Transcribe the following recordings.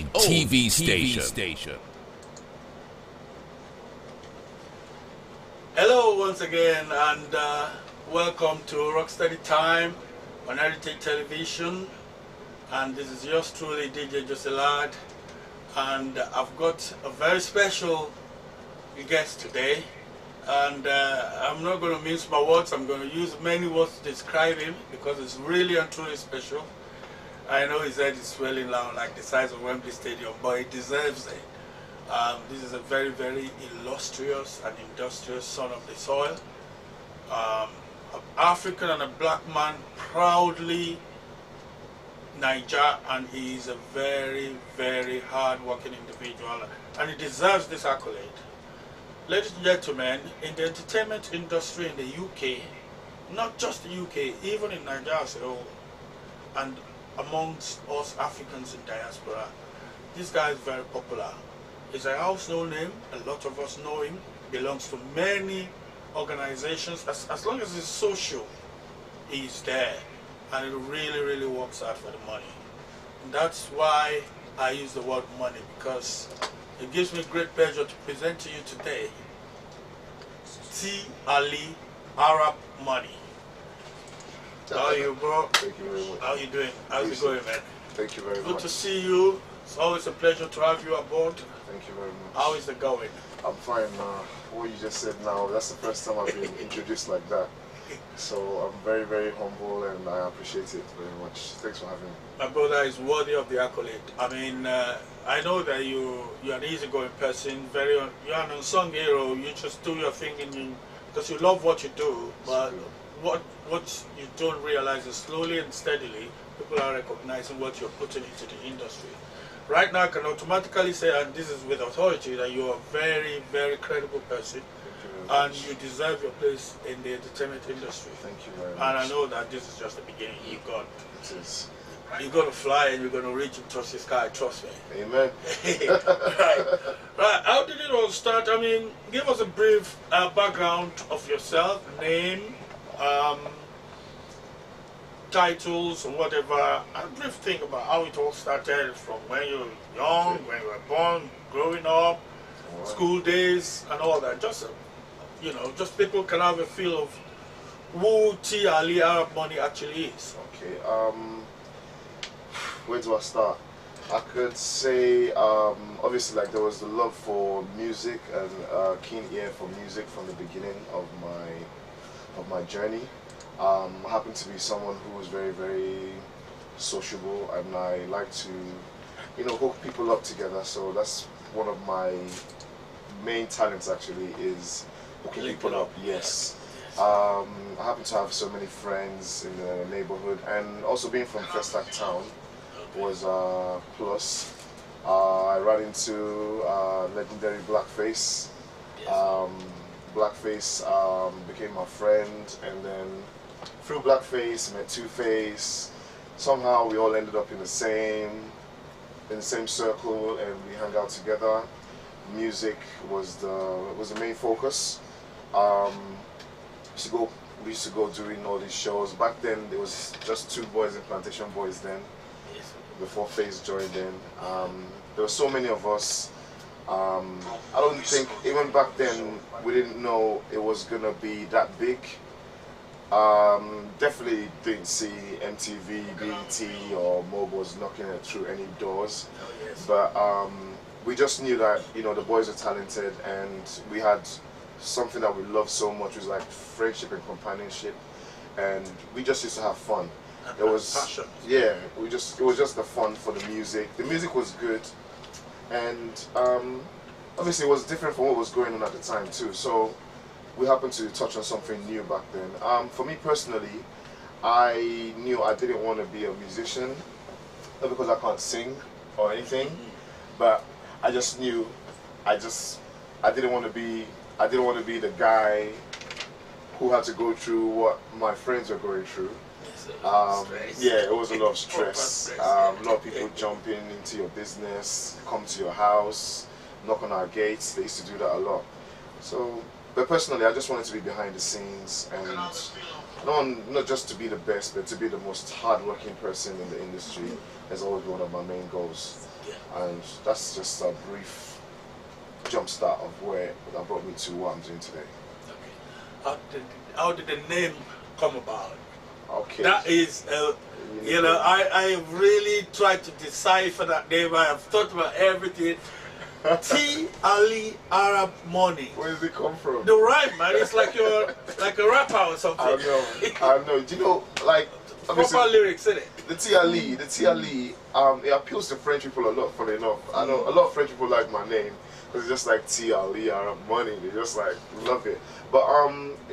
own TV station. Hello once again, and welcome to Rokstedi Time on Heritage Television. And this is yours truly, DJ Jossy Ladd, and I've got a very special guest today. And I'm not going to mince my words. I'm going to use many words to describe him because it's really and truly special. I know his head is swelling now like the size of Wembley Stadium, but he deserves it. This is a very, very illustrious and industrious son of the soil. An African and a black man, proudly Niger, and he is a very, very hard-working individual, and he deserves this accolade. Ladies and gentlemen, in the entertainment industry in the UK, not just the UK, even in Nigeria as a whole, and amongst us Africans in diaspora, this guy is very popular. He's a household name, a lot of us know him, belongs to many organizations. As long as it's social, he's there, and it really, really works out for the money. And that's why I use the word money, because it gives me great pleasure to present to you today Ali ArabMoney. How are you, bro? Thank you very much. How are you doing? How's it going, man? Thank you very much. Good to see you. It's always a pleasure to have you aboard. Thank you very much. How is it going? I'm fine. What you just said now, that's the first time I've been introduced like that. So I'm very, very humble, and I appreciate it very much. Thanks for having me. My brother is worthy of the accolade. I mean, I know that you're an easygoing person, you're an unsung hero. You just do your thing because you love what you do. But what you don't realize is slowly and steadily, people are recognizing what you're putting into the industry. Right now, I can automatically say, and this is with authority, that you're a very, very credible person, and you deserve your place in the entertainment industry. Thank you very much. And I know that this is just the beginning. You're going to fly, and you're going to reach and touch the sky. Trust me. Amen. Right. How did it all start? I mean, give us a brief background of yourself, name, titles and whatever, and a brief thing about how it all started from when you were young, when you were born, growing up, school days and all that. Just just people can have a feel of who Ali ArabMoney actually is. Okay. Where do I start? I could say obviously, like, there was the love for music and keen ear for music from the beginning of my journey. I happen to be someone who is very, very sociable, and I like to, hook people up together. So that's one of my main talents, actually, is hooking people up. Yes. I happen to have so many friends in the neighborhood, and also being from Festac Town was a plus. I ran into legendary Blackface. Blackface became my friend, and then through Blackface met Two-Face. Somehow we all ended up in the same circle, and we hung out together. Music was the main focus. We used to go doing all these shows. Back then there was just two boys in Plantation Boys then, before Face joined in. There were so many of us. I don't think, even back then, we didn't know it was gonna be that big. Definitely didn't see MTV, BET or mobiles knocking it through any doors. But we just knew that, the boys are talented, and we had something that we loved so much, was like friendship and companionship, and we just used to have fun. It was passion. Yeah, it was just the fun for the music. The music was good, and obviously it was different from what was going on at the time too. So we happened to touch on something new back then. For me personally, I knew I didn't want to be a musician, not because I can't sing or anything, but I just knew I didn't want to be the guy who had to go through what my friends were going through. Yeah, it was a lot of stress. A lot of people jumping into your business, come to your house, knock on our gates. They used to do that a lot. So, but personally, I just wanted to be behind the scenes, and not just to be the best, but to be the most hardworking person in the industry has always been one of my main goals. And that's just a brief jump start of where that brought me to what I'm doing today. Okay. How did the name come about? Okay. That is, you know, I really tried to decipher that name. I have thought about everything. Ali ArabMoney. Where does it come from? The rhyme, man. It's like you're like a rapper or something. I know. Do you know, like, proper lyrics, isn't it? The Ali, it appeals to French people a lot, funny enough. I know a lot of French people like my name because it's just like Ali ArabMoney. They just like love it. But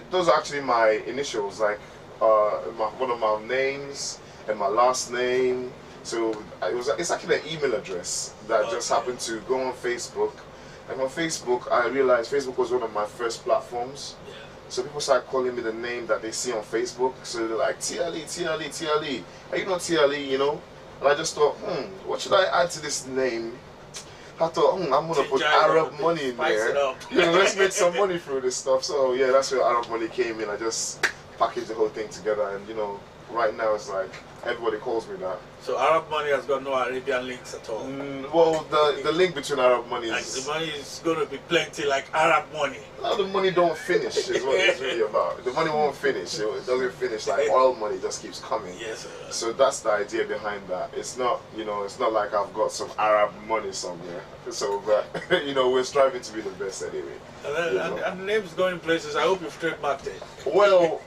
those are actually my initials, like one of my names and my last name. So it's actually an email address that just happened to go on Facebook. And on Facebook, I realized Facebook was one of my first platforms. So people started calling me the name that they see on Facebook. So they're like, TLE, TLE, TLE. Are you not TLE, you know? And I just thought, what should I add to this name? I thought, I'm going to put ArabMoney in there. You know, let's make some money through this stuff. So yeah, that's where ArabMoney came in. I just packaged the whole thing together, and you know, right now it's like everybody calls me that. So ArabMoney has got no Arabian links at all. Well, the link between ArabMoney is... Like the money is going to be plenty like Arab money. No, the money don't finish is what it's really about. The money won't finish. It doesn't finish. Like oil money just keeps coming. Yes, sir. So that's the idea behind that. It's not, you know, it's not like I've got some Arab money somewhere. So, but, you know, we're striving to be the best anyway. And the name's going places. I hope you've trademarked it. Well,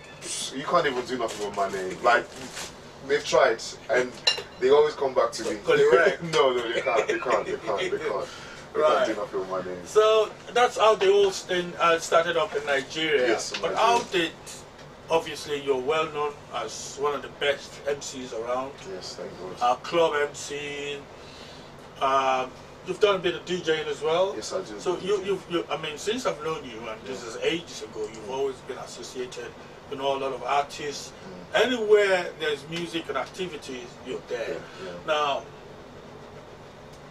you can't even do nothing with my name. Like, they've tried, and they always come back to me. No, they can't. They can't do nothing with my name. So that's how the whole thing started up in Nigeria. Yes, but how did, obviously, you're well known as one of the best MCs around. Yes, thank God. Club MC. You've done a bit of DJing as well. Yes, I do. So I mean, since I've known you, and this is ages ago, you've always been associated. You know, a lot of artists. Anywhere there's music and activities, you're there. Now,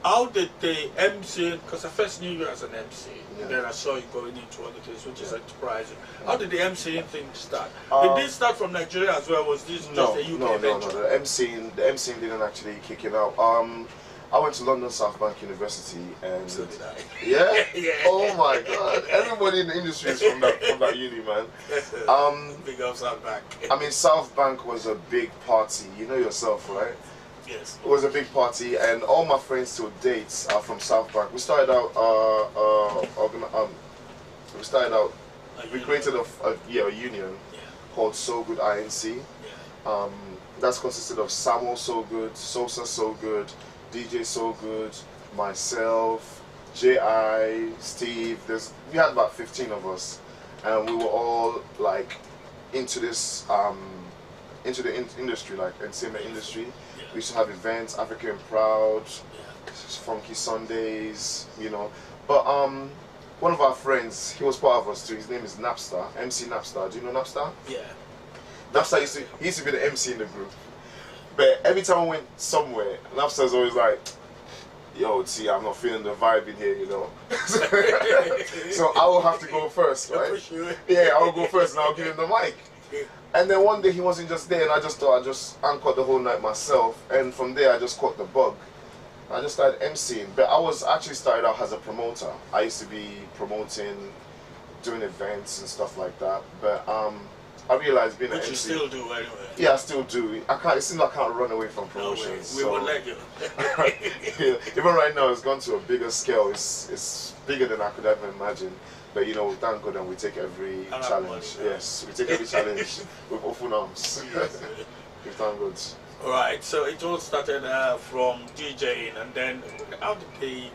how did the MC, because I first knew you as an MC, and then I saw you going into other things, which is surprising. How did the MCing thing start? Did this start from Nigeria as well? Was this just a UK venture? No. The MCing didn't actually kick it out. I went to London South Bank University, and so did I. Yeah? Oh my God! Everybody in the industry is from that uni, man. Big up South Bank. I mean, South Bank was a big party. You know yourself, right? Yes. It was a big party, and all my friends till dates are from South Bank. We started out. We created a union called So Good INC. That's consisted of Samuel So Good, Sosa So Good, DJ So Good, myself, J.I., Steve. We had about 15 of us, and we were all like into this, into the industry, like entertainment industry. We used to have events, African Proud, Funky Sundays, you know. But one of our friends, he was part of us too. His name is Napstar, MC Napstar. Do you know Napstar? Yeah. Napstar used to be the MC in the group. But every time we went somewhere, Napstar's always like, yo, see, I'm not feeling the vibe in here, you know. So I will have to go first, right? Yeah, I will go first and I'll give him the mic. And then one day he wasn't just there, and I just thought I'd just anchored the whole night myself. And from there I just caught the bug. I just started MCing. But I was actually started out as a promoter. I used to be promoting, doing events and stuff like that. But I realized being an MC. Which you still do anyway. Yeah, I still do. It seems like I can't run away from promotions. No way. We won't let you. Yeah, even right now, it's gone to a bigger scale. It's bigger than I could ever imagine. But you know, thank God, and we take every challenge. Yes, we take every challenge with open arms. We thank God. Right. So it all started from DJing, and then how did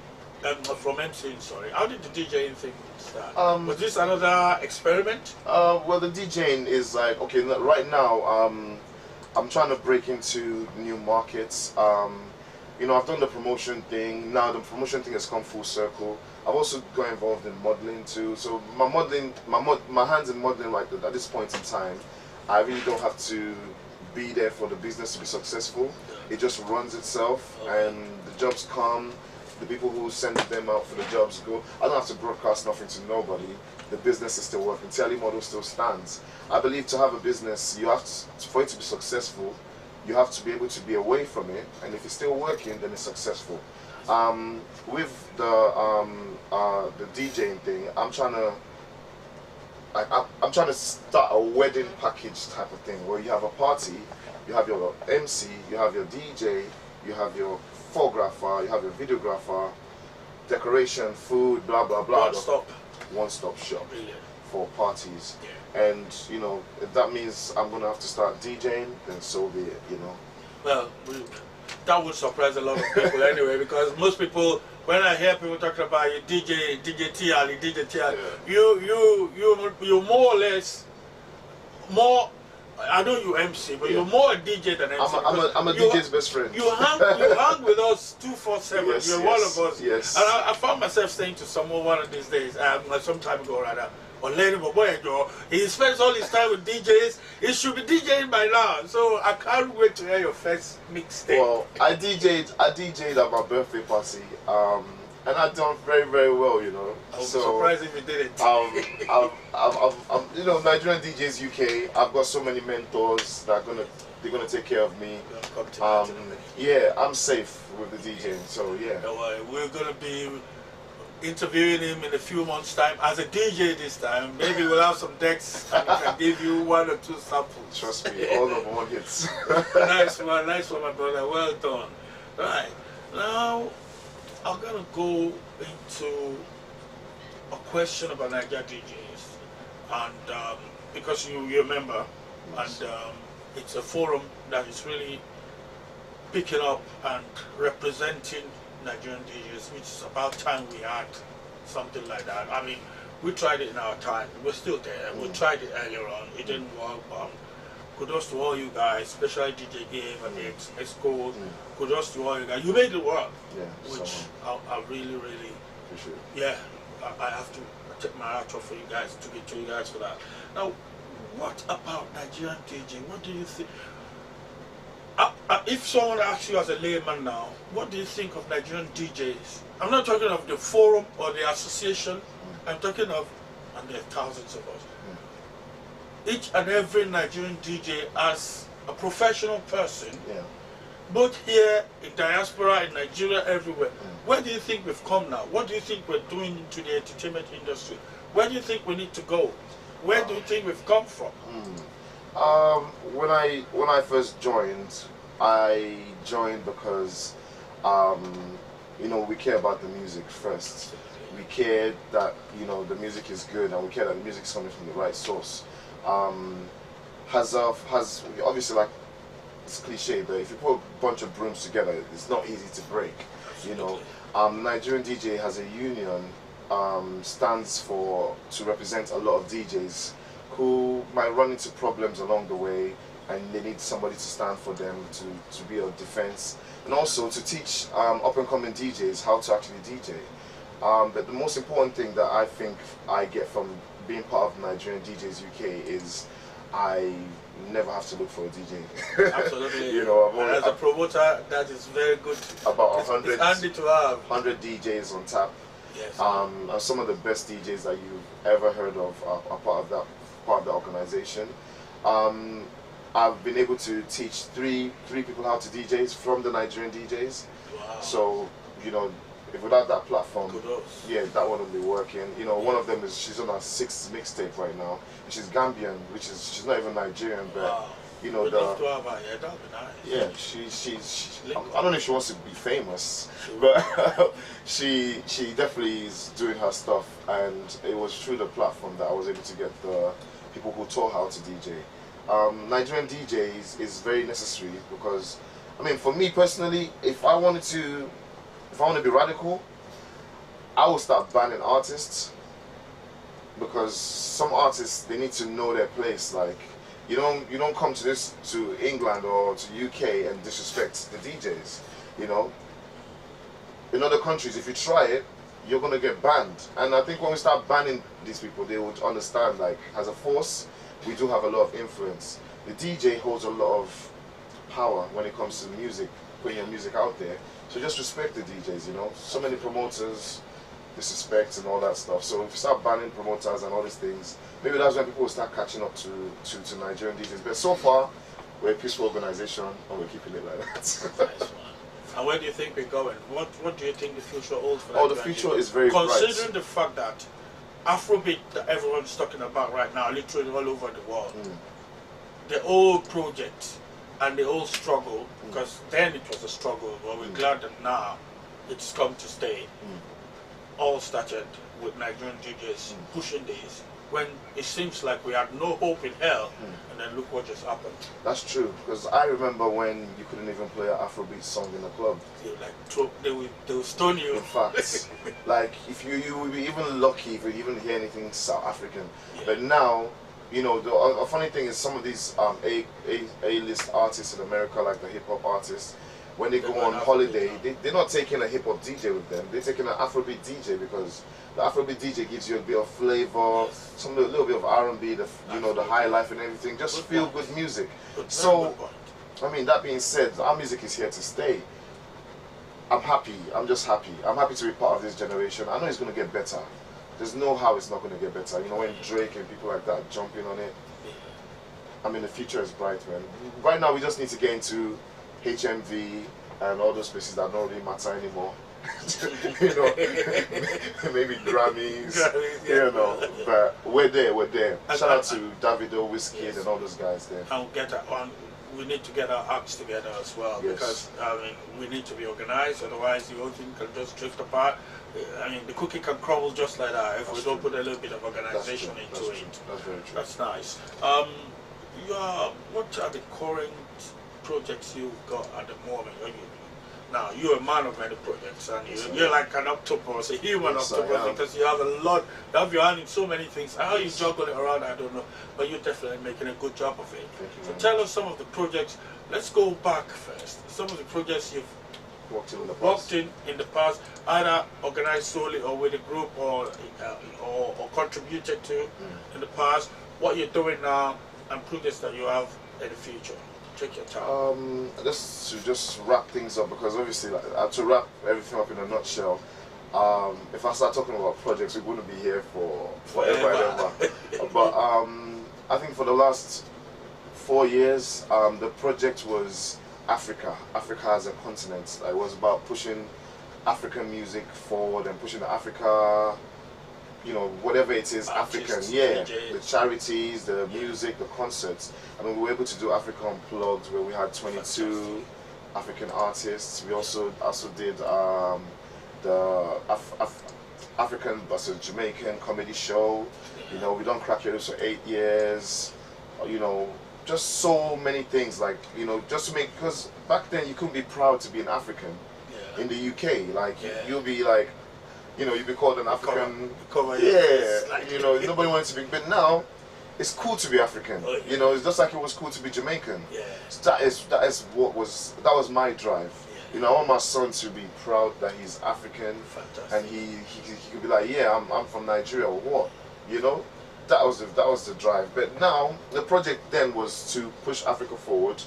from MCing? Sorry, how did the DJing thing start? Was this another experiment? Well, the DJing is like, okay, right now I'm trying to break into new markets. You know, I've done the promotion thing. Now the promotion thing has come full circle. I've also got involved in modeling too. So my modeling, my hands in modeling, like at this point in time, I really don't have to be there for the business to be successful. It just runs itself, and the jobs come. The people who send them out for the jobs go. I don't have to broadcast nothing to nobody. The business is still working. Tele model still stands. I believe to have a business, you have to, for it to be successful, you have to be able to be away from it. And if it's still working, then it's successful. With the DJing thing, I'm trying to start a wedding package type of thing where you have a party, you have your MC, you have your DJ, you have your photographer, you have your videographer, decoration, food, blah blah blah. One-stop shop for parties. Yeah. And you know, if that means I'm gonna have to start DJing, then so be it. You know. Well, that would surprise a lot of people anyway, because most people, when I hear people talking about you DJ TLE, you more or less I know you MC, but you're more a DJ than MC. I'm a DJ's best friend. You hang with us 247. Yes, you're yes, one of us. Yes. And I found myself saying to someone one of these days, some time ago rather, or later, but boy, he spends all his time with DJs. He should be DJing by now. So I can't wait to hear your first mixtape. Well, I DJ'd at my birthday party, and I done very, very well, you know. I was surprised if you did it. You know, Nigerian DJs UK. I've got so many mentors that they're gonna take care of me. Yeah, I'm safe with the DJing. So yeah. We're gonna be interviewing him in a few months' time as a DJ this time. Maybe we'll have some decks and I can give you 1 or 2 samples. Trust me, all of one hits. Nice one, my brother. Well done. Right now, I'm gonna go into a question about Niger DJs, and because you remember, yes. and it's a forum that is really picking up and representing Nigerian DJs, which is about time we had something like that. I mean, we tried it in our time. We're still there. We tried it earlier on. It didn't work. Kudos to all you guys, especially DJ Game and Exco. Kudos to all you guys. You made it work, which I really, really appreciate. Yeah, I have to take my hat off for you guys, to you guys for that. Now, what about Nigerian DJ? What do you think? If someone asks you as a layman now, what do you think of Nigerian DJs? I'm not talking of the forum or the association. I'm talking of, and there are thousands of us. Each and every Nigerian DJ as a professional person, both here in diaspora, in Nigeria, everywhere. Where do you think we've come now? What do you think we're doing to the entertainment industry? Where do you think we need to go? Where do you think we've come from? When I first joined, I joined because you know, we care about the music first. We cared that, you know, the music is good, and we care that the music is coming from the right source. Has obviously, like, it's cliche, but if you put a bunch of brooms together, it's not easy to break. You know, Nigerian DJ has a union, stands to represent a lot of DJs who might run into problems along the way, and they need somebody to stand for them, to be a defense, and also to teach up-and-coming DJs how to actually DJ. But the most important thing that I think I get from being part of Nigerian DJs UK is I never have to look for a DJ. Absolutely. You know, as a promoter, that is very good. About 100. It's handy to have 100 DJs on tap. Yes. And some of the best DJs that you've ever heard of are part of the organization. I've been able to teach three people how to DJs from the Nigerian DJs. Wow. So, you know, if without that platform, Kudos. yeah, that wouldn't be working. You know, one of them is, she's on her 6th mixtape right now. And she's Gambian, she's not even Nigerian, but you know, we'd love to have her. Yeah, that'd be nice. yeah, she's I don't know if she wants to be famous, but she definitely is doing her stuff, and it was through the platform that I was able to get the people who taught how to DJ. Nigerian DJs is very necessary because, I mean, for me personally, if I want to be radical, I will start banning artists, because some artists, they need to know their place. Like, you don't come to England or to UK and disrespect the DJs. You know, in other countries, if you try it, you're gonna get banned. And I think when we start banning these people, they would understand, like, as a force, we do have a lot of influence. The DJ holds a lot of power when it comes to music, putting your music out there. So just respect the DJs, you know. So many promoters disrespect and all that stuff. So if you start banning promoters and all these things, maybe that's when people will start catching up to Nigerian DJs. But so far, we're a peaceful organization and we're keeping it like that. Nice one. And where do you think we're going? What do you think the future holds for Oh, the future is very bright. Considering the fact that Afrobeat that everyone's talking about right now, literally all over the world, the old project and the old struggle, because then it was a struggle, but we're glad that now it's come to stay. All started with Nigerian DJs pushing this when it seems like we had no hope in hell, and then look what just happened. That's true, because I remember when you couldn't even play an Afrobeat song in a club. They will stone you. In fact, like if you would be even lucky if you even hear anything South African. But now, you know, a funny thing is some of these A-list artists in America, like the hip hop artists, when they go on holiday, they're not taking a hip hop DJ with them. They're taking an Afrobeat DJ because the Afrobeat DJ gives you a bit of flavor, a little bit of R&B, the high life and everything. Just feel good music. So, I mean, that being said, our music is here to stay. I'm happy. I'm just happy. I'm happy to be part of this generation. I know it's going to get better. There's no how it's not going to get better. You know, when Drake and people like that jump in on it, I mean, the future is bright, man. Right now, we just need to get into HMV and all those places that don't really matter anymore. You know, maybe Grammys, you know, but we're there. Shout out to Davido, Wizkid, and all those guys there. And get that on. We need to get our acts together as well, because I mean, we need to be organized. Otherwise, the whole thing can just drift apart. I mean, the cookie can crumble just like that if we don't put a little bit of organization into it. That's very true. That's nice. What are the current projects you've got at the moment? Now, you're a man of many projects, and you're like an octopus, a human octopus, because you have a lot, you have your hand in so many things. How you juggle it around, I don't know, but you're definitely making a good job of it. So tell us some of the projects. Let's go back first. Some of the projects you've worked in the past, either organized solely or with a group, or contributed to in the past, what you're doing now, and projects that you have in the future. Take your time. Just wrap things up, because obviously, to wrap everything up in a nutshell, if I start talking about projects, we wouldn't be here for forever and ever. But I think for the last 4 years, the project was Africa as a continent. It was about pushing African music forward and pushing the Africa, you know, whatever it is, African, the charities, the music, the concerts. I mean, we were able to do Africa Unplugged, where we had 22 African artists. We also did the African versus Jamaican comedy show. You know, we done Crack Your Lips for 8 years. You know, just so many things, like, you know, just to make, because back then you couldn't be proud to be an African in the UK. Like, you'll be like, you know, you'd be called an African, you know, nobody wanted to be, but now, it's cool to be African. You know, it's just like it was cool to be Jamaican. So that was my drive. You know, I want my son to be proud that he's African. And he could be like, yeah, I'm from Nigeria or what? You know, that was the drive. But now the project then was to push Africa forward.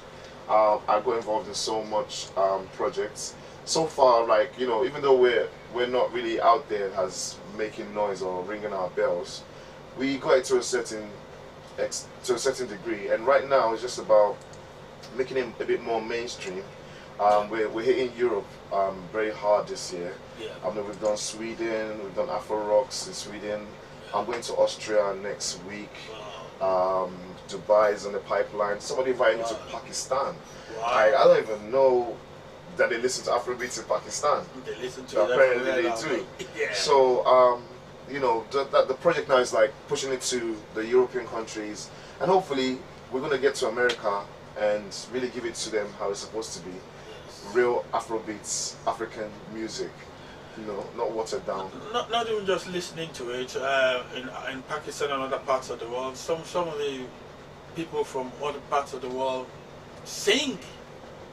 I got involved in so much projects. So far, like, you know, even though we're not really out there as making noise or ringing our bells, we got it to a certain degree, and right now it's just about making it a bit more mainstream. We're hitting Europe very hard this year. I mean, we've done Sweden, we've done Afro Rocks in Sweden. I'm going to Austria next week. Dubai is on the pipeline. Somebody invited me to Pakistan. I don't even know that they listen to Afrobeats in Pakistan. They listen to it. Apparently they do. So you know, the project now is like pushing it to the European countries, and hopefully we're going to get to America and really give it to them how it's supposed to be. Real Afrobeats, African music, you know, not watered down. Not even just listening to it. In Pakistan and other parts of the world, some of the people from other parts of the world sing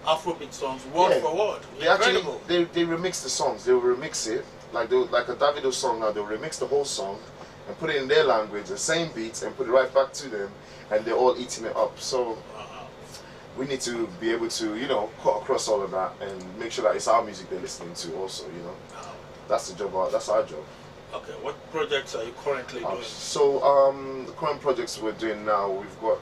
Afrobeat songs word for word. They actually they remix the songs. They will remix it like a Davido song. Now they'll remix the whole song and put it in their language, the same beats, and put it right back to them, and they're all eating it up. So we need to be able to, you know, cut across all of that and make sure that it's our music they're listening to also, you know. That's the job. That's our job. Okay, what projects are you currently doing? So the current projects we're doing now, we've got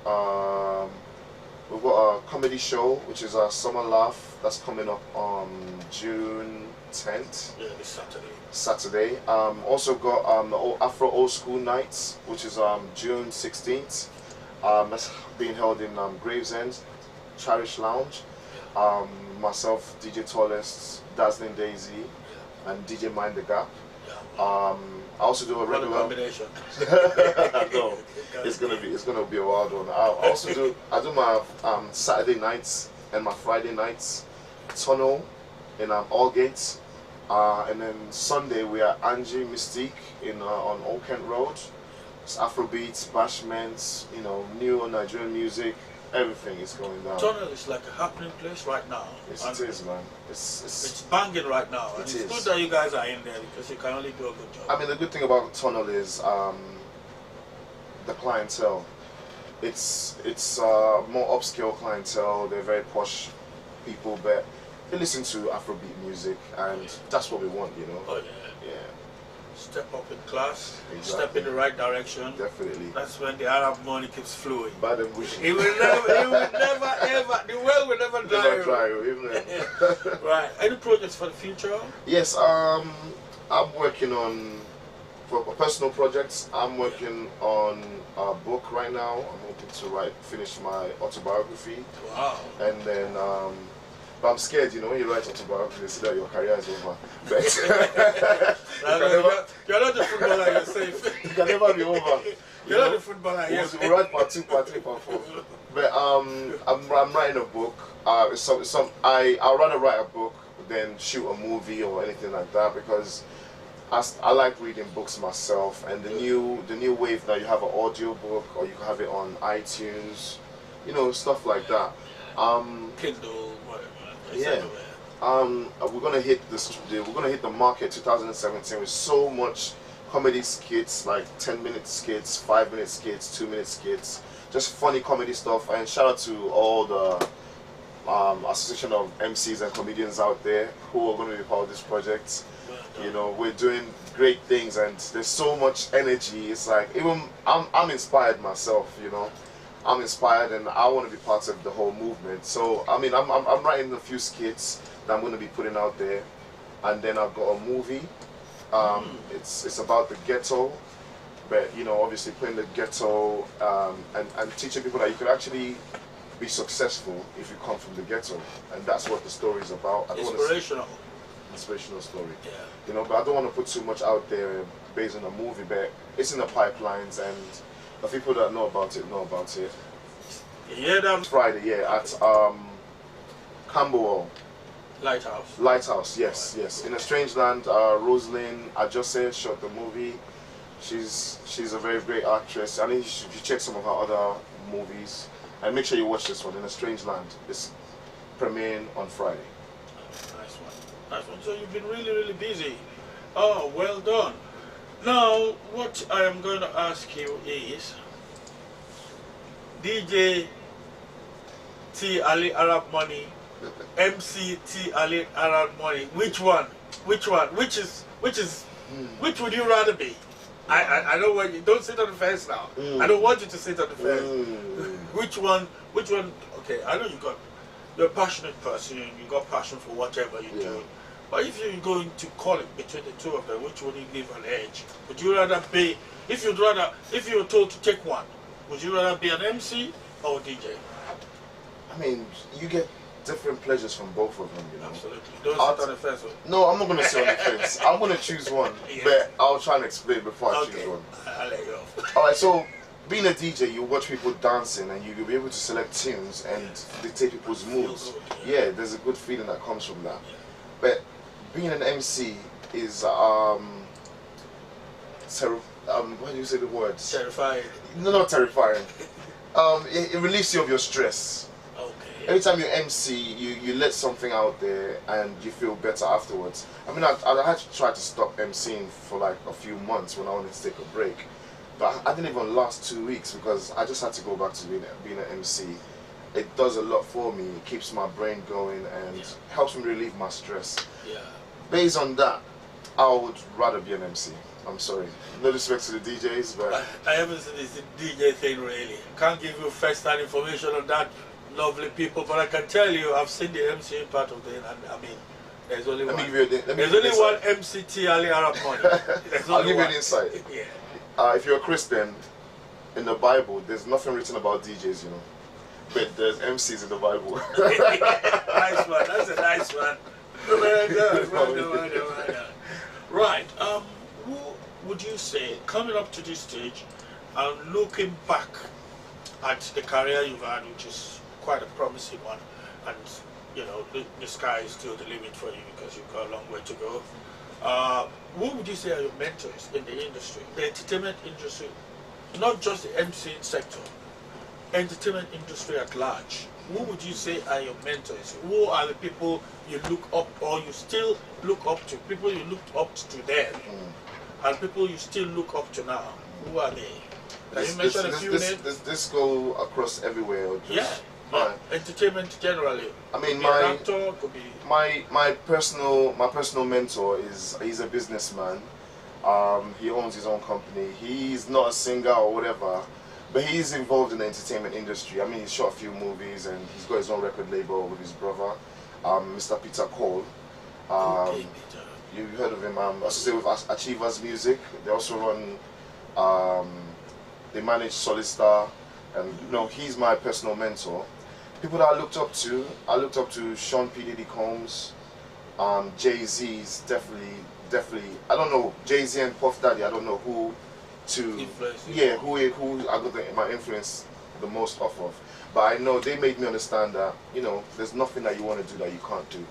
We've got a comedy show, which is a Summer Laugh, that's coming up on June 10th. Yeah, this Saturday. Saturday. Also got the Afro Old School Nights, which is June 16th. That's being held in Gravesend, Cherish Lounge. Myself, DJ Tallest, Dazzling Daisy, and DJ Mind the Gap. I also do a regular combination. No, it's gonna be a wild one. I do my Saturday nights and my Friday nights tunnel in Allgate, and then Sunday we are Angie Mystique in on Old Kent Road. It's Afrobeats, bashments, you know, new Nigerian music. Everything is going down. Tunnel is like a happening place right now. Yes, it is, man. It's banging right now. And it's is. good that you guys are in there because you can only do a good job. I mean, the good thing about Tunnel is the clientele. It's more upscale clientele. They're very posh people, but they listen to Afrobeat music, and that's what we want, you know. Oh yeah. Yeah. Step up in class, Exactly. step in the right direction. Definitely. That's when the Arab money keeps flowing. Bad and bushy. It will never ever, the well will never dry. Never dry, isn't it? Right. Any projects for the future? Yes, I'm working on, for personal projects, I'm working on a book right now. I'm hoping to finish my autobiography. Wow. And then, but I'm scared, you know, when you write autobiography, they say that your career is over. But you're not the footballer yourself. it can never be over. You're not the footballer yourself. We'll write part 2, part 3, part 4. But I'm writing a book. I'd rather write a book than shoot a movie or anything like that, because I like reading books myself, and the new wave that you have an audio book, or you can have it on iTunes, you know, stuff like that. Kindle, whatever. Yeah. We're gonna hit the market 2017 with so much comedy skits, like 10-minute skits, 5-minute skits, 2-minute skits, just funny comedy stuff. And shout out to all the association of MCs and comedians out there who are going to be part of this project. You know, we're doing great things, and there's so much energy. It's like, even I'm inspired myself, you know. I'm inspired, and I want to be part of the whole movement. So I mean, I'm writing a few skits that I'm going to be putting out there, and then I've got a movie. It's about the ghetto, but you know, obviously playing the ghetto and teaching people that you could actually be successful if you come from the ghetto, and that's what the story is about. Inspirational story. Yeah. You know, but I don't want to put too much out there based on a movie, but it's in the pipelines, and the people that know about it know about it. Yeah, that Friday, yeah, at Camberwell. Lighthouse, yes. In a Strange Land, Rosalind Ajose shot the movie. She's a very great actress. I mean, you should check some of her other movies, and make sure you watch this one, In a Strange Land. It's premiering on Friday. Nice one. So you've been really busy. Oh, well done. Now, what I am going to ask you is, DJ T Ali ArabMoney, MC T Ali ArabMoney. Which one? Which would you rather be? I don't want you. Don't sit on the fence now. I don't want you to sit on the fence. Which one? Okay, I know you're a passionate person. You got passion for whatever you do. But if you're going to call it between the two of them, which would you give an edge? Would you rather be, if you were told to take one, would you rather be an MC or a DJ? I mean, you get different pleasures from both of them, you know. Absolutely. Don't sit on the fence. No, I'm not going to sit on the fence. I'm going to choose one, but I'll try and explain before I choose one. I'll let you off. Alright, so being a DJ, you watch people dancing, and you'll be able to select tunes and dictate people's moods. Yeah, there's a good feeling that comes from that. But being an MC is what do you say the word? Terrifying. No, not terrifying. It relieves you of your stress. Okay. Every time you MC, you let something out there, and you feel better afterwards. I mean, I had to try to stop MCing for like a few months when I wanted to take a break, but I didn't even last 2 weeks because I just had to go back to being an MC. It does a lot for me. It keeps my brain going and helps me relieve my stress. Yeah. Based on that, I would rather be an MC. I'm sorry. No disrespect to the DJs, but I haven't seen this DJ thing really. Can't give you first-hand information on that lovely people. But I can tell you, I've seen the MCing part of it, and I mean, there's only one. There's only one MCT Ali ArabMoney. I'll give you an insight. Yeah. If you're a Christian, in the Bible, there's nothing written about DJs, you know. But there's MCs in the Bible. Nice one. That's a nice one. Right. Who would you say, coming up to this stage and looking back at the career you've had, which is quite a promising one, and you know the sky is still the limit for you because you've got a long way to go. Who would you say are your mentors in the industry, the entertainment industry, not just the MCing sector, entertainment industry at large? Who would you say are your mentors? Who are the people you look up, or you still look up to? People you looked up to then, and people you still look up to now. Who are they? Can you mention a few names? This go across everywhere. Or just, entertainment generally. I mean, my personal mentor he's a businessman. He owns his own company. He's not a singer or whatever, but he's involved in the entertainment industry. I mean, he's shot a few movies and he's got his own record label with his brother, Mr. Peter Cole. You heard of him? Associated with Achievers Music. They also run. They manage Solid Star, and you know he's my personal mentor. People that I looked up to Sean P. Diddy Combs, Jay-Z's definitely. I don't know Jay-Z and Puff Daddy. I don't know who I got my influence the most off of. But I know they made me understand that there's nothing that you want to do that you can't do.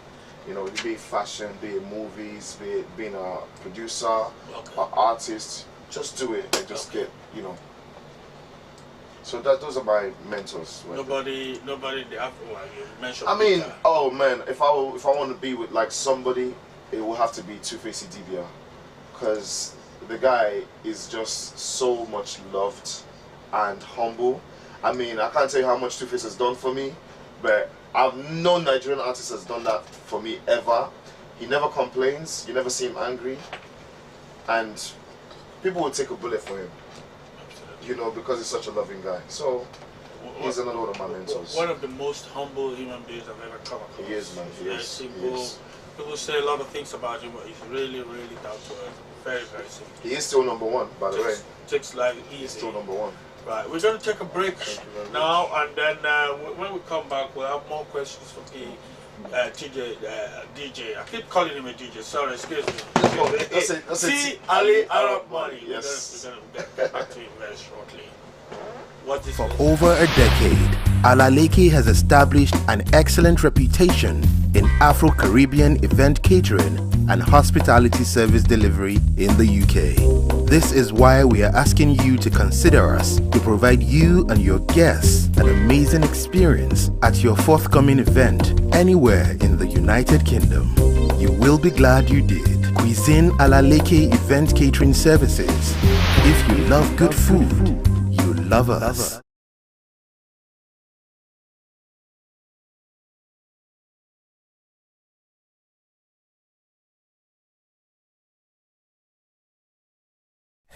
Be it fashion, be it movies, be it being a producer, an artist. Just do it and just get So those are my mentors. Nobody in the Afro one you mentioned. I mean, oh man, if I want to be with like somebody, it will have to be Two-Face Idibia, because the guy is just so much loved and humble. I mean, I can't tell you how much Two-Face has done for me, but no Nigerian artist has done that for me ever. He never complains. You never see him angry, and people will take a bullet for him. Because he's such a loving guy. So he's another one of my mentors. One of the most humble human beings I've ever come across. He is, man. He is. Simple. People say a lot of things about him, but he's really, really down to earth. Very, very simple. He is still number one, by the way. Takes life easy. He's still number one. Right, we're going to take a break now, and then when we come back, we'll have more questions from the DJ. I keep calling him a DJ. Sorry, excuse me. See Ali ArabMoney. Yes. We're going to get back to him very shortly. For over a decade, Alaleke has established an excellent reputation in Afro-Caribbean event catering and hospitality service delivery in the UK. This is why we are asking you to consider us to provide you and your guests an amazing experience at your forthcoming event anywhere in the United Kingdom. You will be glad you did. Cuisine Alaleke Event Catering Services. If you love good food, you love us.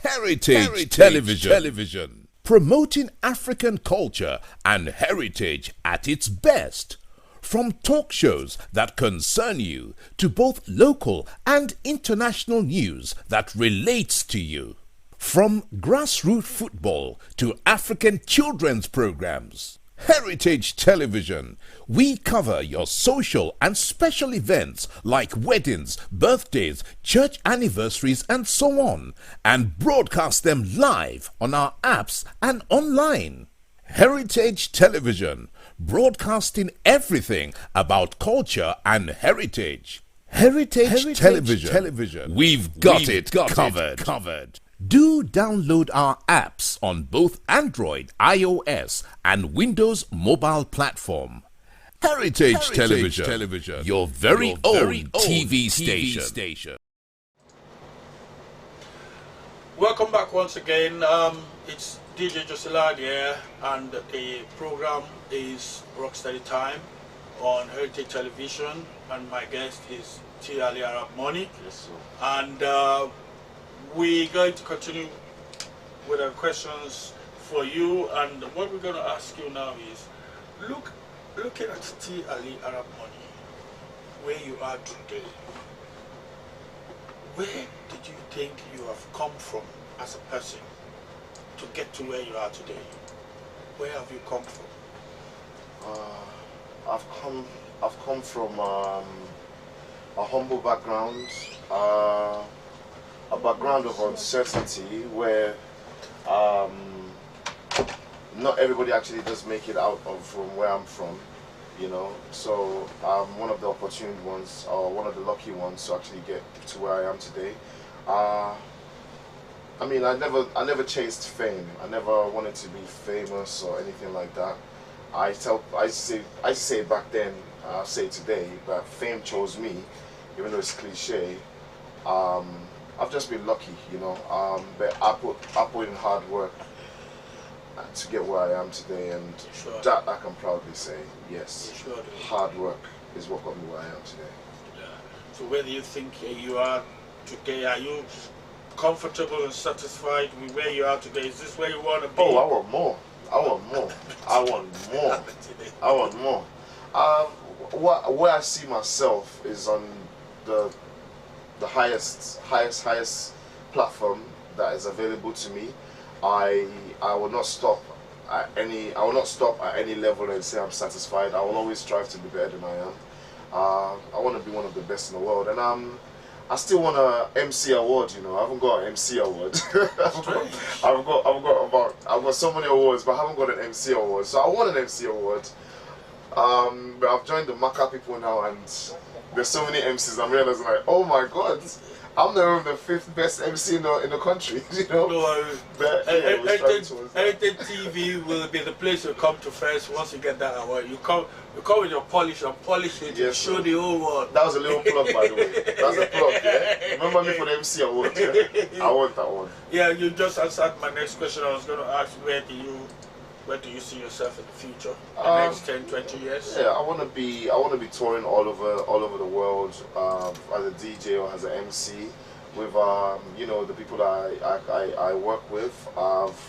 Heritage Television. Promoting African culture and heritage at its best. From talk shows that concern you to both local and international news that relates to you. From grassroots football to African children's programs. Heritage Television. We cover your social and special events like weddings, birthdays, church anniversaries and so on, and broadcast them live on our apps and online. Heritage Television. Broadcasting everything about culture and heritage. Heritage Television. We've got it covered. Do download our apps on both Android, iOS, and Windows mobile platform. Heritage Television. Your very own TV station. Welcome back once again. It's DJ Jossy Ladd here, and the program is Rokstedi Time on Heritage Television, and my guest is Ali ArabMoney. Yes, sir. And we're going to continue with our questions for you, and what we're going to ask you now is, look looking at Ali ArabMoney, where you are today, where did you think you have come from as a person to get to where you are today? Where have you come from? I've come from a humble background, a background of uncertainty where not everybody actually does make it out of from where I'm from, you know. So I'm one of the opportune ones, or one of the lucky ones, to actually get to where I am today. I mean, I never chased fame. I never wanted to be famous or anything like that. I say it back then, I'll say it today, but fame chose me, even though it's cliche. I've just been lucky, you know. But I put in hard work to get where I am today, and that I can proudly say, yes, hard work is what got me where I am today. Yeah. So where do you think you are today? Are you comfortable and satisfied with where you are today? Is this where you want to be? Oh, I want more. I want more. I want more. I want more. Where I see myself is on the highest platform that is available to me. I will not stop at any level and say I'm satisfied. I will always strive to be better than I am. I want to be one of the best in the world, and I still want a MC award. You know, I haven't got an MC award. I've got so many awards, but I haven't got an MC award. So I want an MC award. But I've joined the Maka people now, and there's so many MCs. I'm realizing, like, oh my God, I'm now the 5th best MC in the country. You know. Heritage TV will be the place you come to first. Once you get that award, you come with your polish and polish it, yes, and show the whole world. That was a little plug, by the way. That's a plug, yeah? Remember me for the MC award, yeah? I want that one. Yeah, you just answered my next question. I was going to ask, where do you see yourself in the future? The next 10, 20 years? Yeah, I want to be touring all over the world as a DJ or as an MC with you know, the people that I work with. I've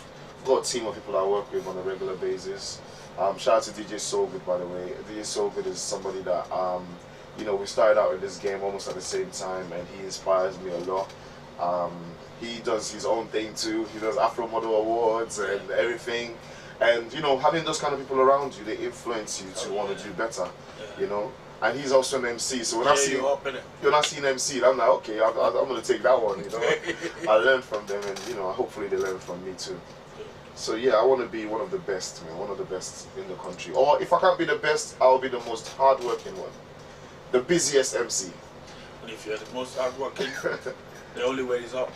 got a team of people I work with on a regular basis. Shout out to DJ So Good, by the way. DJ So Good is somebody that you know, we started out in this game almost at the same time, and he inspires me a lot. He does his own thing too. He does Afro Model Awards and everything. And you know, having those kind of people around you, they influence you to want to do better. You know. And he's also an MC, so when I see an MC, I'm like, okay, I'm gonna take that one. You know, I learn from them, and you know, hopefully they learn from me too. So yeah, I want to be one of the best, man, one of the best in the country. Or if I can't be the best, I'll be the most hardworking one, the busiest MC. And if you're the most hardworking, the only way is up.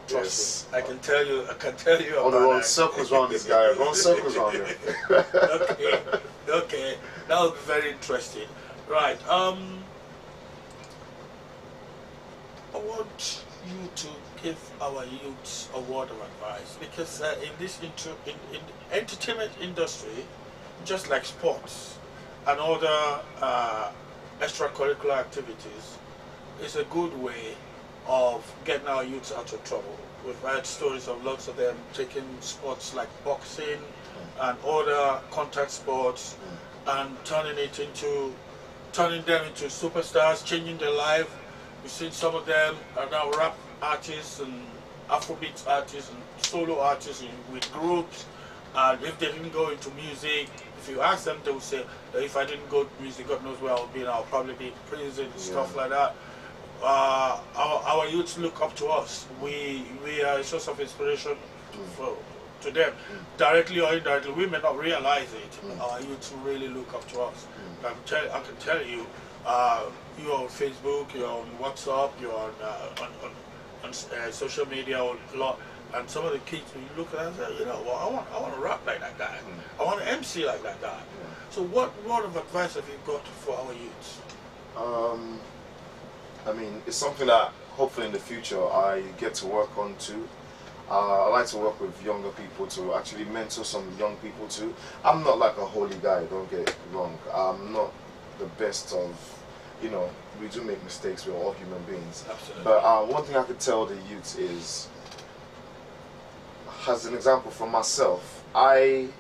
Trust me. I can tell you. On the run circles around this guy. Run circles around him. Okay. That would be very interesting. Right. I want you to give our youths a word of advice, because in this in entertainment industry, just like sports and other extracurricular activities, is a good way of getting our youths out of trouble. We've heard stories of lots of them taking sports like boxing and other contact sports and turning them into superstars, changing their life. We've seen some of them are now rap artists and Afrobeat artists and solo artists with groups. And if they didn't go into music, if you ask them, they will say, if I didn't go to music, God knows where I'll be now. I'll probably be in prison and stuff like that. Our youths look up to us. We are a source of inspiration to them, directly or indirectly. We may not realize it. Our youths really look up to us. I can tell you, you're on Facebook, you're on WhatsApp, you're on social media a lot, and some of the kids, you look at them and say, you know, well, I want to rap like that guy. I want to MC like that guy. So what word of advice have you got for our youths? I mean, it's something that hopefully in the future I get to work on too. I like to work with younger people to actually mentor some young people too. I'm not like a holy guy, don't get it wrong. I'm not the best of, you know, we do make mistakes, we're all human beings. Absolutely. But one thing I could tell the youth is, as an example from myself, I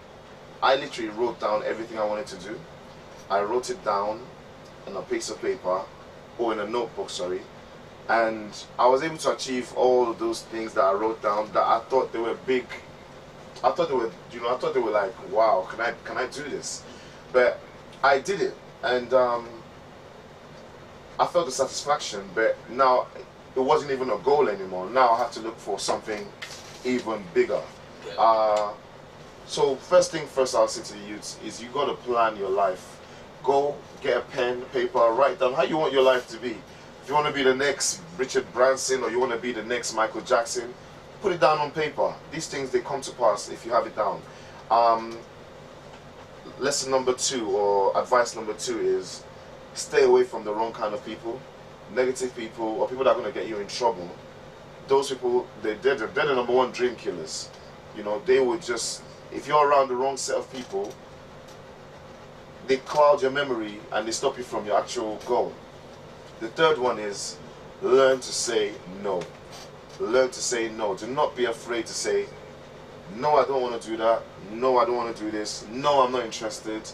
literally wrote down everything I wanted to do. I wrote it down on a piece of paper, or in a notebook, sorry, and I was able to achieve all of those things that I wrote down that I thought they were big. I thought they were, you know, I thought they were like, wow, can I do this? But I did it, and I felt the satisfaction. But now it wasn't even a goal anymore. Now I have to look for something even bigger. So first thing first, I'll say to the youths is you got to plan your life. Go get a pen, paper, write down how you want your life to be. If you want to be the next Richard Branson or you want to be the next Michael Jackson, put it down on paper. These things, they come to pass if you have it down. Lesson number 2, or advice number 2, is stay away from the wrong kind of people. Negative people, or people that are going to get you in trouble. Those people, they're the number 1 dream killers. You know, they would just, if you're around the wrong set of people, they cloud your memory and they stop you from your actual goal. The third one is learn to say no. Learn to say no. Do not be afraid to say, no, I don't want to do that. No, I don't want to do this. No, I'm not interested.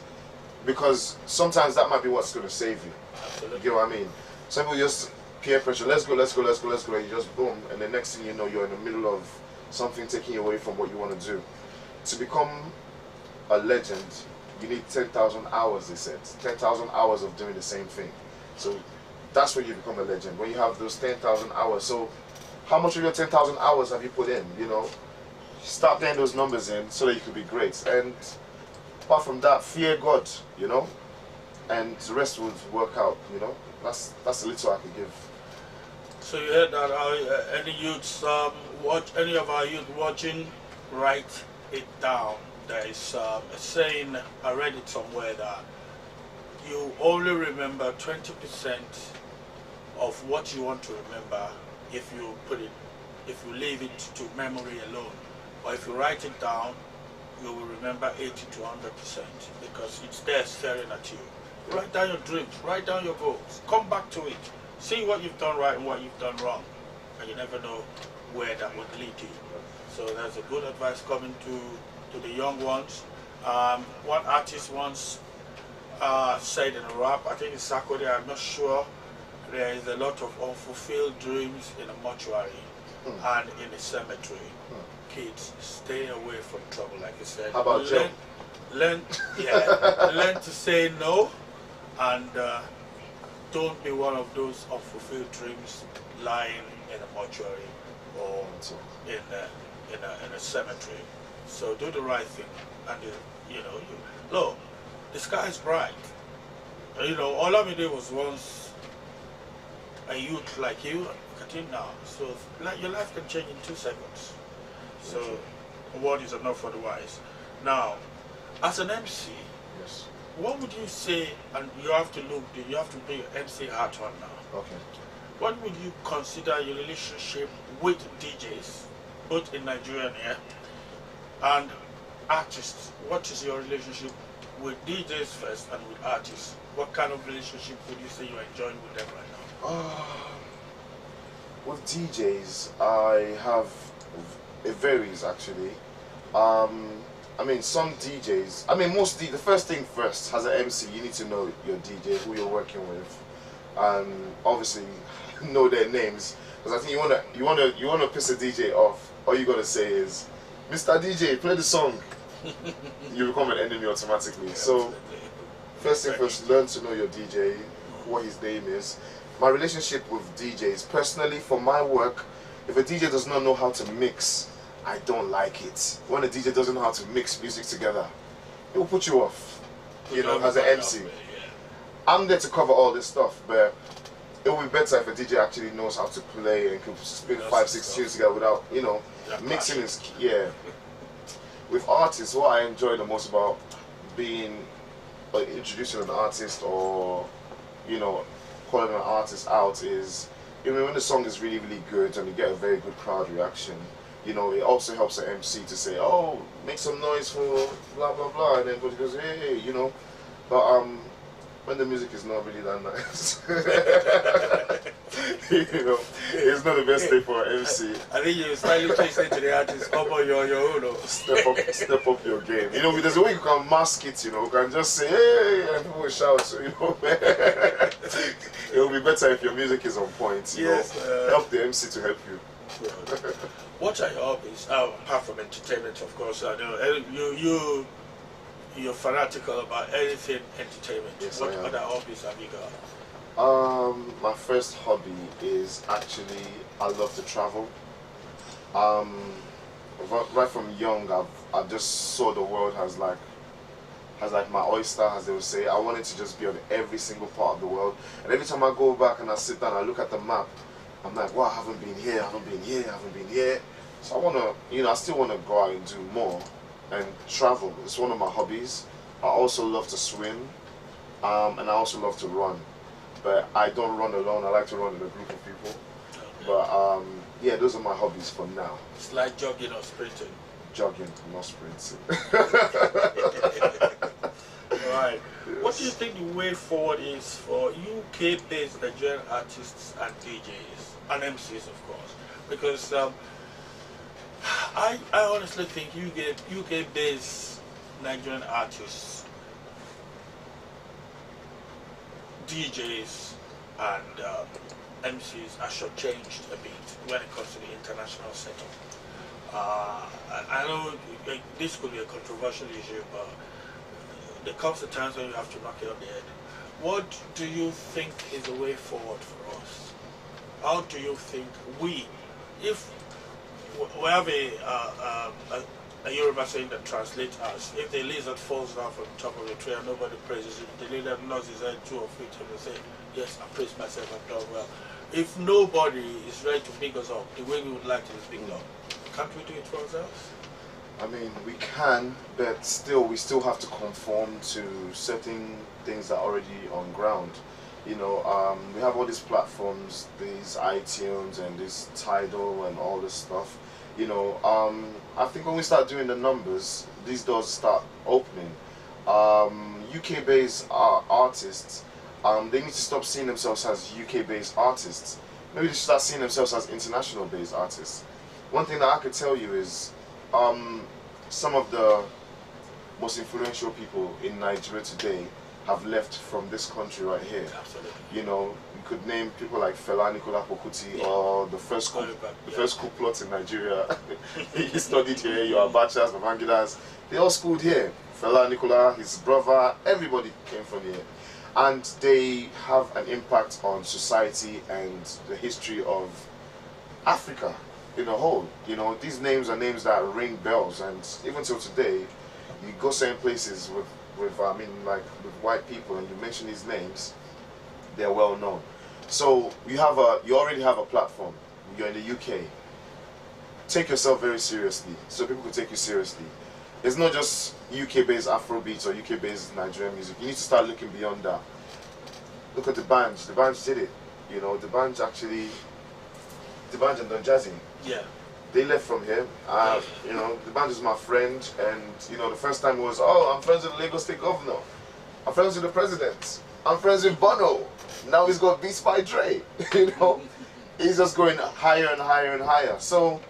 Because sometimes that might be what's going to save you. Absolutely. You know what I mean? Some people just peer pressure. Let's go, let's go, let's go, let's go. And you just boom. And the next thing you know, you're in the middle of something taking you away from what you want to do. To become a legend, you need 10,000 hours, they said. 10,000 hours of doing the same thing. So that's when you become a legend. When you have those 10,000 hours. So how much of your 10,000 hours have you put in, you know? Start getting those numbers in so that you can be great. And apart from that, fear God, you know? And the rest would work out, you know? That's the little I can give. So you heard that any youths, any of our youth watching, write it down. There is a saying, I read it somewhere, that you only remember 20% of what you want to remember if you leave it to memory alone. Or if you write it down, you will remember 80 to 100% because it's there staring at you. Write down your dreams, write down your goals, come back to it, see what you've done right and what you've done wrong, and you never know where that would lead you. So that's a good advice coming to the young ones. One artist once said in a rap, I think it's Sakode, I'm not sure, there is a lot of unfulfilled dreams in a mortuary and in a cemetery. Kids, stay away from trouble, like you said. How about Joe? Learn to say no, and don't be one of those unfulfilled dreams lying in a mortuary or in a cemetery. So do the right thing, and look, the sky is bright. You know, Olamide was once a youth like you. Look at him now. So your life can change in 2 seconds. So a word is enough for the wise. Now, as an MC, yes, what would you say? And you have to be your MC hat on now. Okay. What would you consider your relationship with DJs, both in Nigeria and here, and artists? What is your relationship with DJs first and with artists? What kind of relationship would you say you're enjoying with them right now? With DJs, I have, it varies actually. I mean, some DJs, the first thing first, as an MC, you need to know your DJ, who you're working with, and obviously know their names. Because I think you wanna piss a DJ off. All you gotta say is, "Mr. DJ, play the song." You become an enemy automatically. So, first thing first, learn to know your DJ, what his name is. My relationship with DJs, personally, for my work, if a DJ does not know how to mix, I don't like it. When a DJ doesn't know how to mix music together, it will put you off, you know, as an MC. I'm there to cover all this stuff, but it would be better if a DJ actually knows how to play and could spin 5-6 tunes together without, you know, mixing is, yeah. With artists, what I enjoy the most about being, introducing an artist or, you know, calling an artist out is, you know, when the song is really, really good and you get a very good crowd reaction, you know, it also helps the MC to say, oh, make some noise for blah, blah, blah, and then everybody goes, hey, you know. But when the music is not really that nice, You know, it's not the best day for an MC. I think you slightly changed it to the artist. Come on, your own. Step up your game. You know, there's a way you can mask it. You know, you can just say hey, and people will shout. So, you know, it will be better if your music is on point. You know, help the MC to help you. What are your hobbies? Apart from entertainment, of course. I know you're fanatical about anything entertainment. Yes, what other hobbies have you got? My first hobby is actually I love to travel. Right from young, I just saw the world as like my oyster, as they would say. I wanted to just be on every single part of the world. And every time I go back and I sit down, I look at the map. I'm like, wow, I haven't been here, I haven't been here, I haven't been here. So I wanna, you know, I still wanna go out and do more and travel. It's one of my hobbies. I also love to swim, and I also love to run. But I don't run alone. I like to run with a group of people. Okay. But yeah, those are my hobbies for now. It's like jogging or sprinting. Jogging, not sprinting. Right. Yes. What do you think the way forward is for UK-based Nigerian artists and DJs and MCs, of course? Because I honestly think UK-based Nigerian artists, DJs and MCs are shortchanged a bit when it comes to the international setup. I know this could be a controversial issue, but there comes a time when you have to knock it on the head. What do you think is the way forward for us? How do you think if we have a Yoruba saying that translates us, if the lizard falls down from the top of the tree and nobody praises it, the lizard nods his head 2 or 3 times and say, yes, I praise myself, I've done well. If nobody is ready to pick us up the way we would like to be picked up, can't we do it for ourselves? I mean, we can, but still, we still have to conform to certain things that are already on ground. You know, we have all these platforms, these iTunes and this Tidal and all this stuff. You know, I think when we start doing the numbers, these doors start opening. UK-based artists, they need to stop seeing themselves as UK-based artists. Maybe they should start seeing themselves as international-based artists. One thing that I could tell you is, some of the most influential people in Nigeria today have left from this country right here. Absolutely. You know, you could name people like Fela Nicola Pokuti, or the first coup plot in Nigeria. He studied here, your Abachas, Babangidas, they all schooled here. Fela Nicola, his brother, everybody came from here. And they have an impact on society and the history of Africa in a whole. You know, these names are names that ring bells, and even till today, you go certain places with white people and you mention these names, they're well known. So you already have a platform. You're in the UK. Take yourself very seriously, so people can take you seriously. It's not just UK-based Afrobeats or UK-based Nigerian music. You need to start looking beyond that. Look at the band. The band did it. You know, the band and Don Jazzy. Yeah. They left from here. You know, the band is my friend, and you know, the first time was, oh, I'm friends with the Lagos State Governor. I'm friends with the President. I'm friends with Bono. Now he's got Beats by Dre. You know, he's just going higher and higher and higher. So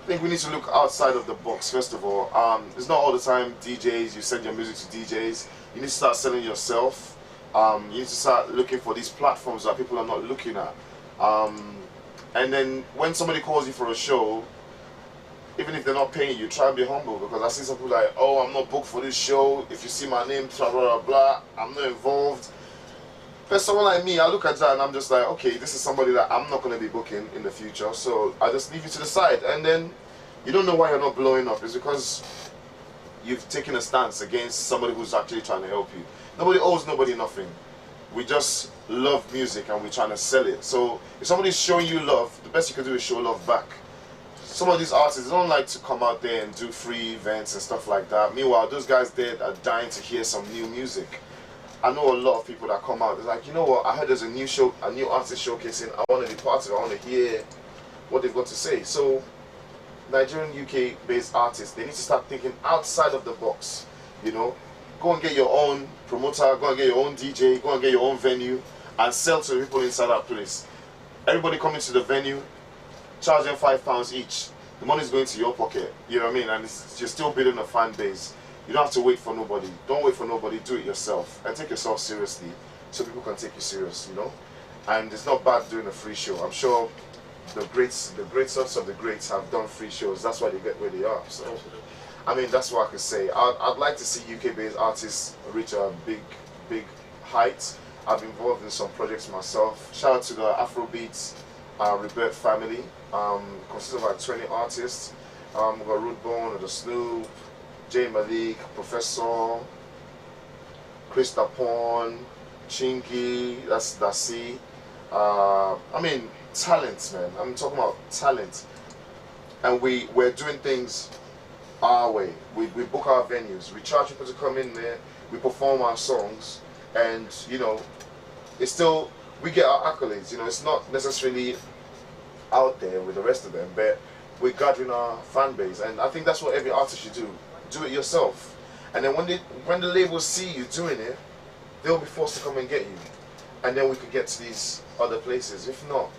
I think we need to look outside of the box. First of all, it's not all the time DJs. You send your music to DJs. You need to start selling yourself. You need to start looking for these platforms that people are not looking at. And then when somebody calls you for a show, even if they're not paying you, try and be humble, because I see some people like, oh, I'm not booked for this show. If you see my name, blah, blah, blah, blah, I'm not involved. But someone like me, I look at that and I'm just like, okay, this is somebody that I'm not going to be booking in the future, so I just leave you to the side. And then you don't know why you're not blowing up. It's because you've taken a stance against somebody who's actually trying to help you. Nobody owes nobody nothing. We just love music and we're trying to sell it. So if somebody's showing you love, the best you can do is show love back. Some of these artists don't like to come out there and do free events and stuff like that. Meanwhile, those guys there are dying to hear some new music. I know a lot of people that come out, it's like, you know what, I heard there's a new show, a new artist showcasing, I want to be part of it, I want to hear what they've got to say. So Nigerian, UK-based artists, they need to start thinking outside of the box, you know. Go and get your own promoter, go and get your own DJ, go and get your own venue, and sell to the people inside that place. everybody coming to the venue, charge them £5 each. The money's going to your pocket. You know what I mean? And you're still building a fan base. You don't have to wait for nobody. Don't wait for nobody. Do it yourself and take yourself seriously, so people can take you serious. You know. And it's not bad doing a free show. I'm sure the great sons of the greats have done free shows. That's why they get where they are. So, I mean, that's what I could say. I'd like to see UK-based artists reach a big height. I've been involved in some projects myself. Shout out to the Afrobeats Rebirth family. Consists of like 20 artists. We've got Rootbone, the Snoop, Jay Malik, Professor, Chris Tapon, Chinky, that's Dasi. I mean, talent, man. I'm talking about talent. And we're doing things our way. We book our venues. We charge people to come in there. We perform our songs. And, you know, it's still, we get our accolades. You know, it's not necessarily out there with the rest of them, but we're gathering our fan base. And I think that's what every artist should do. Do it yourself. And then when the labels see you doing it, they'll be forced to come and get you. And then we could get to these other places. If not,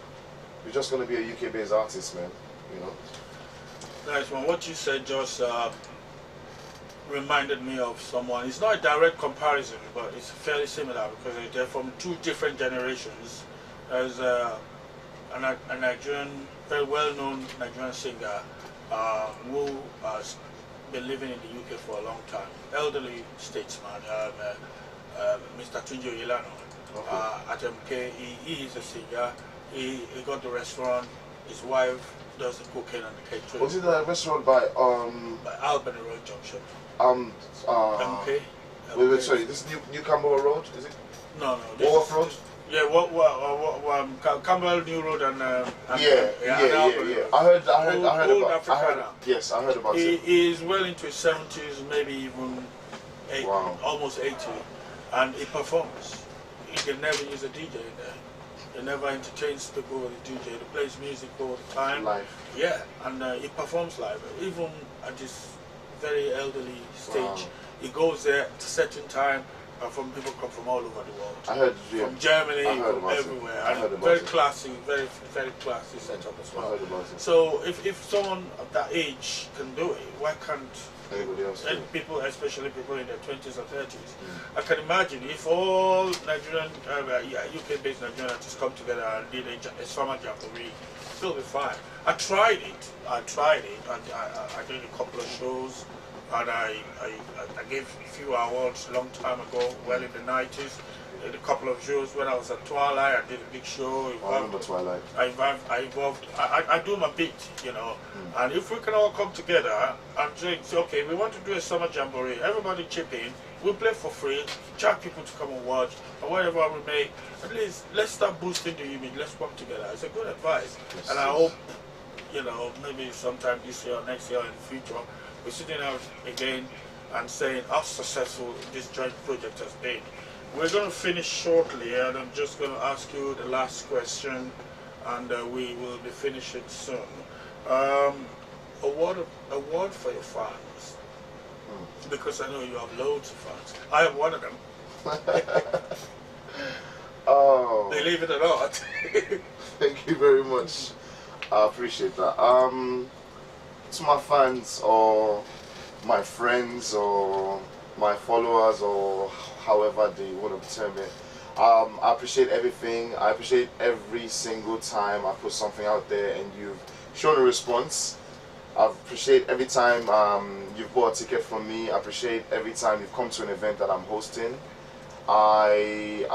you're just going to be a UK-based artist, man. You know. Nice one. What you said just reminded me of someone. It's not a direct comparison, but it's fairly similar because they're from two different generations. There's a Nigerian, very well-known Nigerian singer who has been living in the UK for a long time. Elderly statesman, Mr. Tunji Oyelano. At MK, he is a singer. He got the restaurant. His wife does the cooking and the catering. Was it the restaurant by Albany Road Junction? MK. Wait, sorry. This is New Camberwell Road, is it? No. Wharf Road. Yeah, Camberwell New Road and yeah. I heard about. Yes, I heard about it. He is well into his 70s, maybe even almost 80, and he performs. He can never use a DJ in there. He never entertains people with a DJ. He plays music all the time. Live. Yeah, and he performs live. Even at this very elderly stage, he goes there at a certain time. From people come from all over the world. I heard, from Germany, from everywhere. And very classy, very classy setup as well. I heard about it. So if someone of that age can do it, why can't anybody else? And people, especially people in their 20s or 30s. I can imagine if all Nigerian, UK-based Nigerian artists come together and did a summer jamboree, it'll be fine. I tried it. I did a couple of shows. And I gave a few awards a long time ago, well in the 90s. Did a couple of shows when I was at Twilight. I did a big show. I remember Twilight. I do my bit, you know. And if we can all come together and say, okay, we want to do a summer jamboree, everybody chip in, we'll play for free, charge people to come and watch, and whatever we make, at least let's start boosting the image, let's come together. It's a good advice. Yes, and I hope, you know, maybe sometime this year or next year in the future, we're sitting out again and saying how successful this joint project has been. We're going to finish shortly, and I'm just going to ask you the last question, and we will be finishing soon. A word for your fans, because I know you have loads of fans. I am one of them. Oh, believe it or not. Thank you very much. I appreciate that. To my fans or my friends or my followers or however they want to term it, I appreciate everything. I appreciate every single time I put something out there and you've shown a response. I appreciate every time you've bought a ticket from me. I appreciate every time you've come to an event that I'm hosting. I'm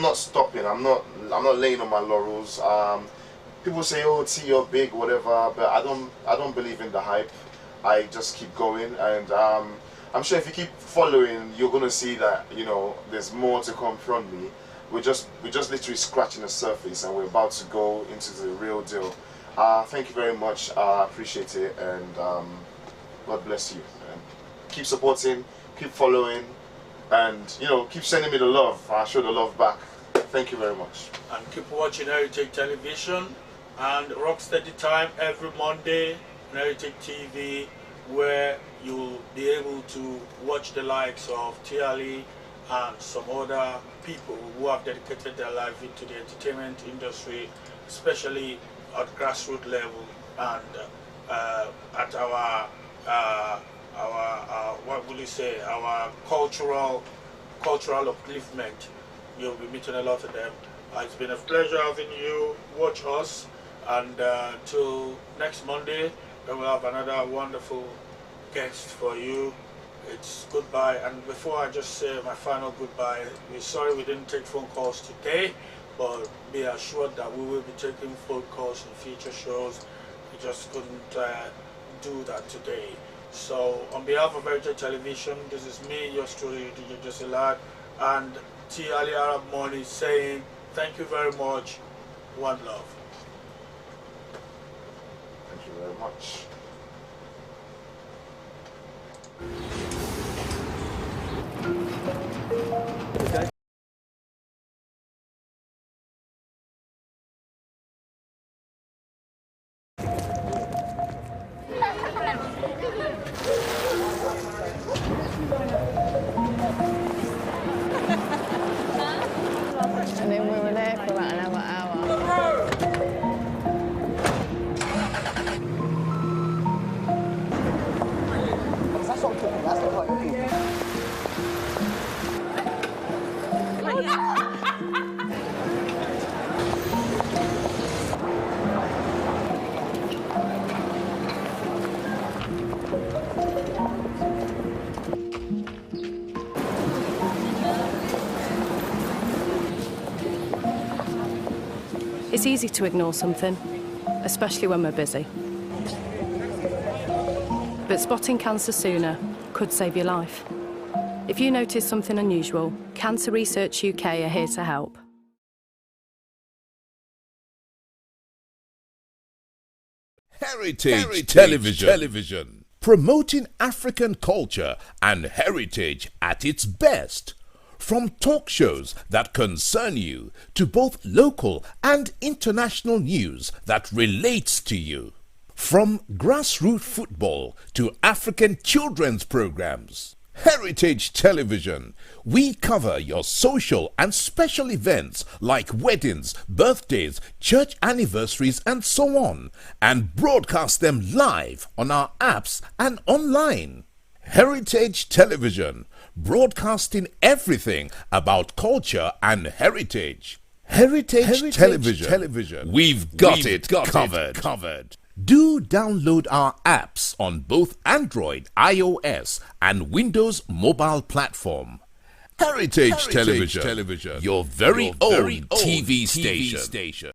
not stopping. I'm not laying on my laurels. People say, "Oh, T, you're big, whatever," but I don't believe in the hype. I just keep going, and I'm sure if you keep following, you're gonna see that, you know, there's more to come from me. We're just literally scratching the surface, and we're about to go into the real deal. Thank you very much. I appreciate it, and God bless you. And keep supporting, keep following, and, you know, keep sending me the love. I show the love back. Thank you very much. And keep watching Heritage Television and Rokstedi Time every Monday on Heritage TV, where you'll be able to watch the likes of Ali and some other people who have dedicated their life into the entertainment industry, especially at grassroots level and at our what will you say, our cultural upliftment. You'll be meeting a lot of them. It's been a pleasure having you watch us, and till next Monday, we will have another wonderful guest for you. It's goodbye, and before I just say my final goodbye, we're sorry we didn't take phone calls today, but be assured that we will be taking phone calls in future shows. We just couldn't do that today. So on behalf of Heritage Television, this is me, yours truly, DJ Jossy Ladd, and Ali ArabMoney saying thank you very much. One love. Thank you very much. And then we were there for about another hour. It's easy to ignore something, especially when we're busy. But spotting cancer sooner could save your life. If you notice something unusual, Cancer Research UK are here to help. Heritage Television. Promoting African culture and heritage at its best. From talk shows that concern you to both local and international news that relates to you. From grassroots football to African children's programs. Heritage Television. We cover your social and special events like weddings, birthdays, church anniversaries and so on, and broadcast them live on our apps and online. Heritage Television, broadcasting everything about culture and heritage. Heritage Television. We've got it covered. Do download our apps on both Android, iOS and Windows mobile platform. Heritage Television, your very own TV station.